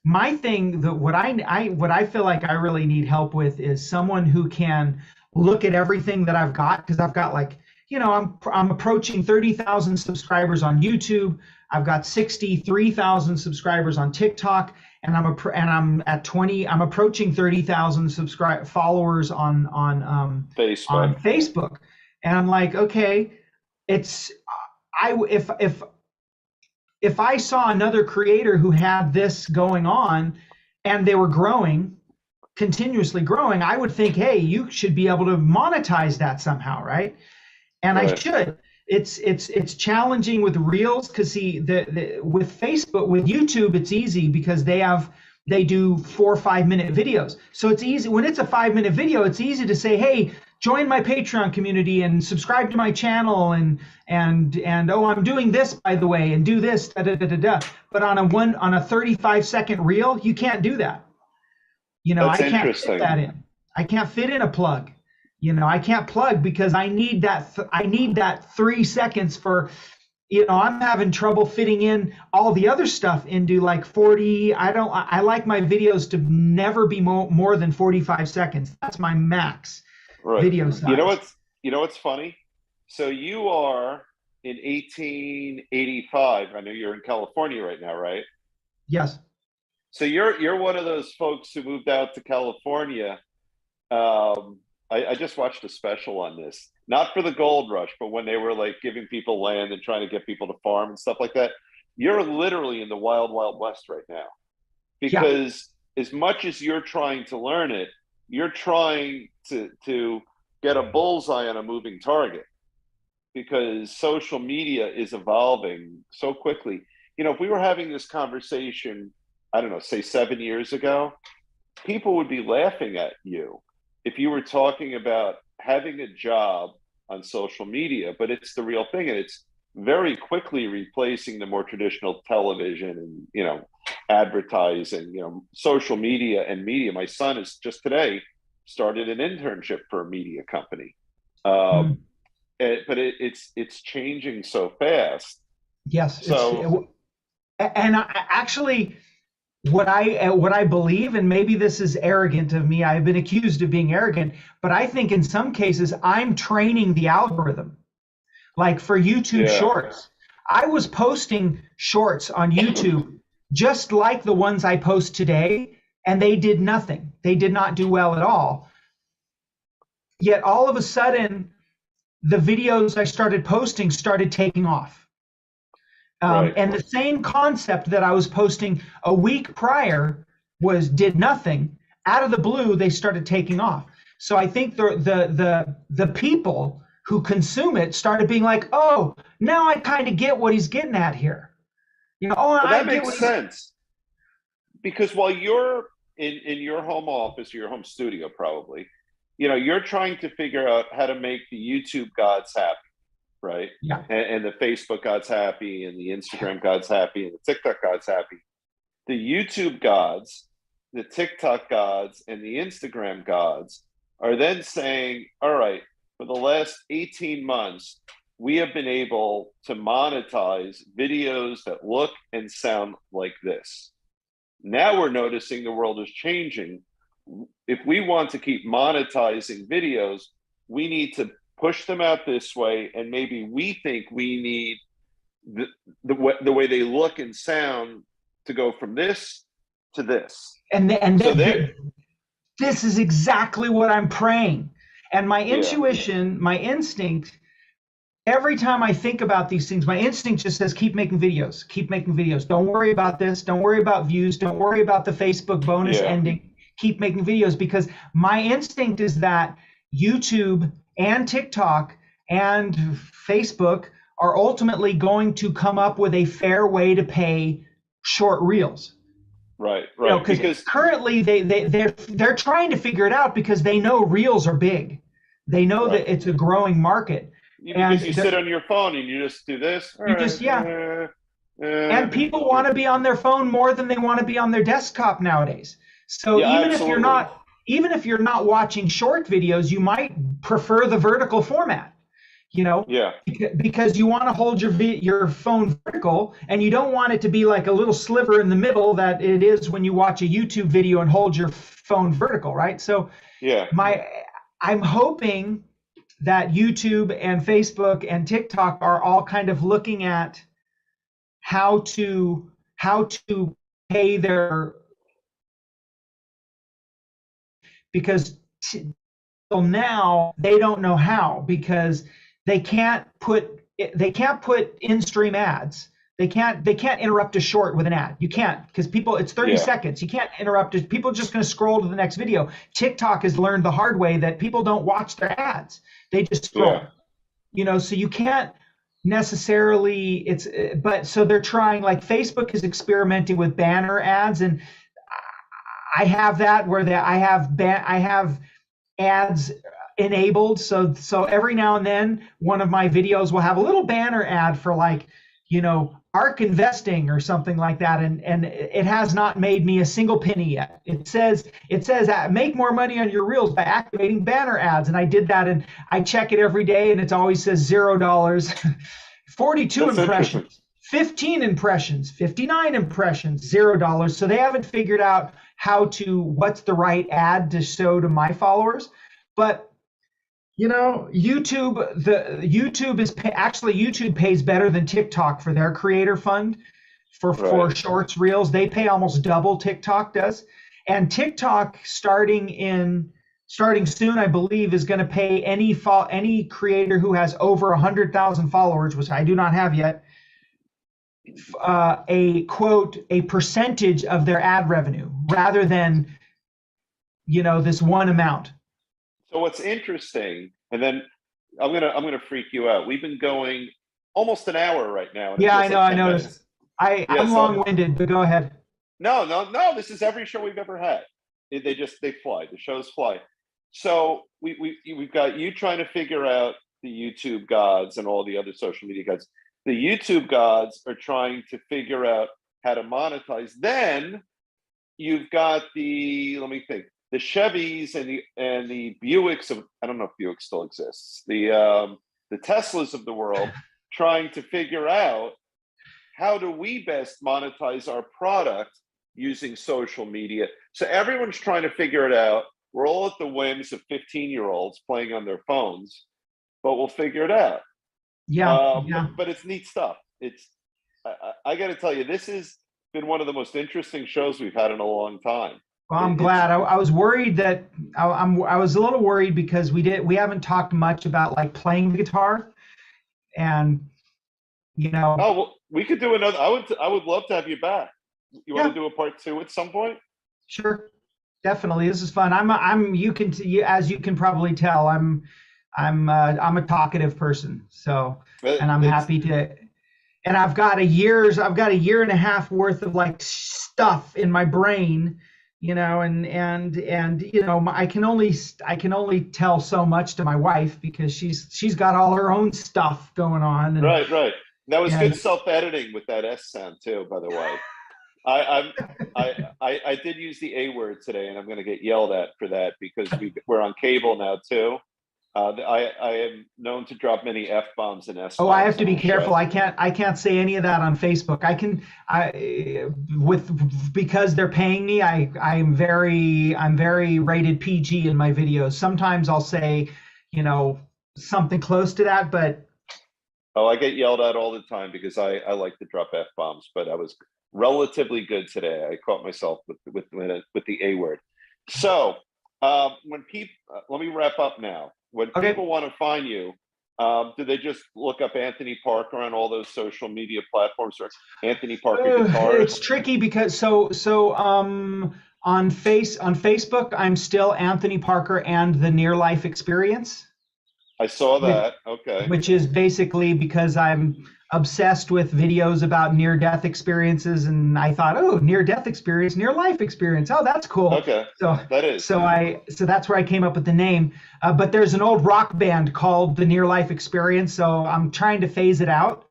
My thing, that what I feel like I really need help with is someone who can look at everything that I've got, because I've got, like, I'm approaching 30,000 subscribers on YouTube. I've got 63,000 subscribers on TikTok, and I'm at 20. I'm approaching 30,000 followers on Facebook. Facebook, and I'm like, okay, it's I if I saw another creator who had this going on and they were growing, continuously growing, I would think, hey, you should be able to monetize that somehow, right? And I Right. should. It's challenging with Reels, because see, with Facebook, with YouTube, it's easy because they do 4 or 5 minute videos. So it's easy when it's a 5 minute video. It's easy to say, hey, join my Patreon community and subscribe to my channel, and oh, I'm doing this, by the way, and do this, da da da da da. But on a 35-second reel, you can't do that. That's I can't fit interesting. that in. I can't fit in a plug. I can't plug, because I need I need that 3 seconds for, I'm having trouble fitting in all the other stuff into like 40. I like my videos to never be more than 45 seconds. That's my max Right. video size. You know what's funny? So you are in 1885. I know you're in California right now, right? Yes. So you're one of those folks who moved out to California. I just watched a special on this, not for the gold rush, but when they were like giving people land and trying to get people to farm and stuff like that. You're literally in the wild, wild west right now, Yeah. because as much as you're trying to learn it, you're trying to get a bullseye on a moving target, because social media is evolving so quickly. If we were having this conversation, I don't know, say 7 years ago, people would be laughing at you if you were talking about having a job on social media, but it's the real thing. And it's very quickly replacing the more traditional television and, advertising, social media and media. My son is just today started an internship for a media company. Mm. It's changing so fast. Yes, So and actually, what I believe, and maybe this is arrogant of me, I've been accused of being arrogant, but I think in some cases I'm training the algorithm. Like for YouTube yeah, Shorts, I was posting shorts on YouTube just like the ones I post today, and they did nothing. They did not do well at all. Yet all of a sudden, the videos I started posting started taking off. right. And the same concept that I was posting a week prior did nothing. Out of the blue, they started taking off. So I think the people who consume it started being like, oh, now I kind of get what he's getting at here. Oh, Well, I that get makes what he's. sense, because while you're in your home office or your home studio, probably, you're trying to figure out how to make the YouTube gods happy, right? Yeah. And the Facebook gods happy, and the Instagram gods happy, and the TikTok gods happy. The YouTube gods, the TikTok gods, and the Instagram gods are then saying, all right, for the last 18 months, we have been able to monetize videos that look and sound like this. Now we're noticing the world is changing. If we want to keep monetizing videos, we need to push them out this way, and maybe we think we need the way they look and sound to go from this to this. So This is exactly what I'm praying. And my yeah, intuition, my instinct, every time I think about these things, my instinct just says, keep making videos, keep making videos. Don't worry about this. Don't worry about views. Don't worry about the Facebook bonus yeah, ending. Keep making videos, because my instinct is that YouTube and TikTok and Facebook are ultimately going to come up with a fair way to pay short reels. right, Because because currently they're trying to figure it out, because they know reels are big. They know right. that it's a growing market. And Because you sit on your phone and you just do this. All you right. just, yeah. And people want to be on their phone more than they want to be on their desktop nowadays. So Yeah, absolutely. even if you're not watching short videos, you might prefer the vertical format, Yeah, because you want to hold your phone vertical, and you don't want it to be like a little sliver in the middle that it is when you watch a YouTube video and hold your phone vertical, right? So yeah, I'm hoping that YouTube and Facebook and TikTok are all kind of looking at how to pay their, because till now they don't know how, because they can't put in-stream ads. They can't interrupt a short with an ad. You can't, because people, it's 30 yeah, seconds. You can't interrupt it. People are just going to scroll to the next video. TikTok has learned the hard way that people don't watch their ads. They just scroll. yeah. So you can't necessarily, but so they're trying, like Facebook is experimenting with banner ads, and I have that where I have ads enabled, so every now and then one of my videos will have a little banner ad for, like, ARK investing or something like that, and it has not made me a single penny yet. It says make more money on your reels by activating banner ads, and I did that, and I check it every day, and it always says $0. 42 That's interesting. impressions, 15 impressions, 59 impressions, $0. So they haven't figured out what's the right ad to show to my followers. But YouTube pays better than TikTok for their creator fund for shorts reels. They pay almost double TikTok does. And TikTok starting soon, I believe, is going to pay any creator who has over 100,000 followers, which I do not have yet, a percentage of their ad revenue, rather than this one amount. So what's interesting, and then I'm gonna freak you out. We've been going almost an hour right now, and it Yeah, feels I know. like I 10 noticed. minutes. Yeah, I'm so long-winded, but go ahead. no. This is every show we've ever had. They fly. The shows fly. So we've got you trying to figure out the YouTube gods and all the other social media gods. The YouTube gods are trying to figure out how to monetize. Then you've got let me think. the Chevys and the Buicks of, I don't know if Buick still exists, the Teslas of the world, trying to figure out how do we best monetize our product using social media. So everyone's trying to figure it out. We're all at the whims of 15-year-olds playing on their phones, but we'll figure it out. Yeah. But it's neat stuff. I got to tell you, this has been one of the most interesting shows we've had in a long time. Well, I'm glad. I was worried that I was a little worried because we haven't talked much about like playing the guitar, and Oh, well, we could do another. I would love to have you back. You want to do a part 2 at some point? Sure, definitely. This is fun. As you can probably tell, I'm a talkative person. So, and I'm happy to. And I've got a year and a half worth of like stuff in my brain, and I can only tell so much to my wife because she's got all her own stuff going on. And, right. That was good self-editing with that S sound too, by the way. I did use the A word today, and I'm going to get yelled at for that because we're on cable now too. I am known to drop many F-bombs and S-bombs. Oh, I have to be careful. I can't say any of that on Facebook. Because they're paying me. I'm very rated PG in my videos. Sometimes I'll say, something close to that, but. Oh, I get yelled at all the time because I like to drop F-bombs, but I was relatively good today. I caught myself with the A word. So when people, let me wrap up now. When people want to find you, do they just look up Anthony Parker on all those social media platforms, or Anthony Parker Guitarist? It's tricky because on Facebook I'm still Anthony Parker and the Near Life Experience. I saw that. Okay. Which is basically because I'm obsessed with videos about near-death experiences, and I thought, near-death experience, near-life experience. Oh, that's cool. Okay. So that is. So that's where I came up with the name. But there's an old rock band called the Near Life Experience, so I'm trying to phase it out.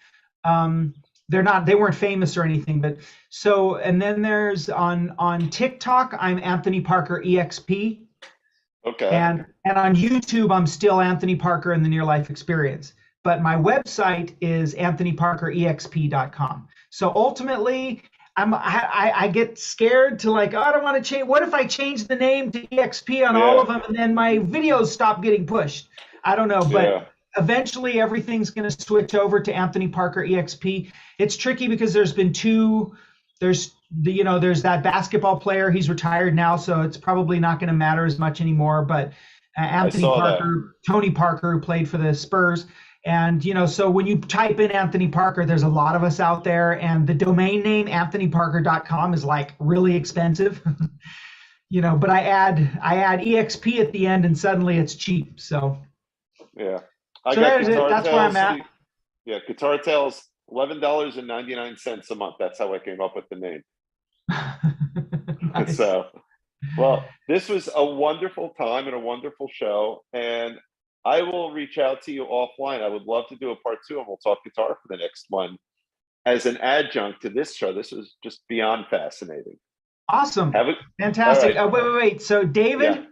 They weren't famous or anything, but so, and then there's on TikTok, I'm Anthony Parker EXP. Okay. And on YouTube, I'm still Anthony Parker and the Near Life Experience. But my website is anthonyparkerexp.com. So ultimately, I get scared to like, I don't want to change. What if I change the name to EXP on all of them and then my videos stop getting pushed? I don't know, but eventually everything's going to switch over to Anthony Parker EXP. It's tricky because there's that basketball player. He's retired now, so it's probably not going to matter as much anymore. But Anthony Parker, Tony Parker, who played for the Spurs. And, so when you type in Anthony Parker, there's a lot of us out there. And the domain name AnthonyParker.com is like really expensive, but I add EXP at the end and suddenly it's cheap. So, yeah, that's where I'm at. Yeah. Guitar Tales, $11.99 a month. That's how I came up with the name. Nice. So, well, this was a wonderful time and a wonderful show. And I will reach out to you offline. I would love to do a part 2, and we'll talk guitar for the next one as an adjunct to this show. This was just beyond fascinating. Awesome. Fantastic. Right. Wait. So David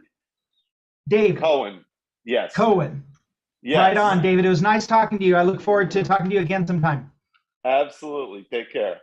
Cohen. Yes. Cohen. Yes. Right on, David. It was nice talking to you. I look forward to talking to you again sometime. Absolutely. Take care.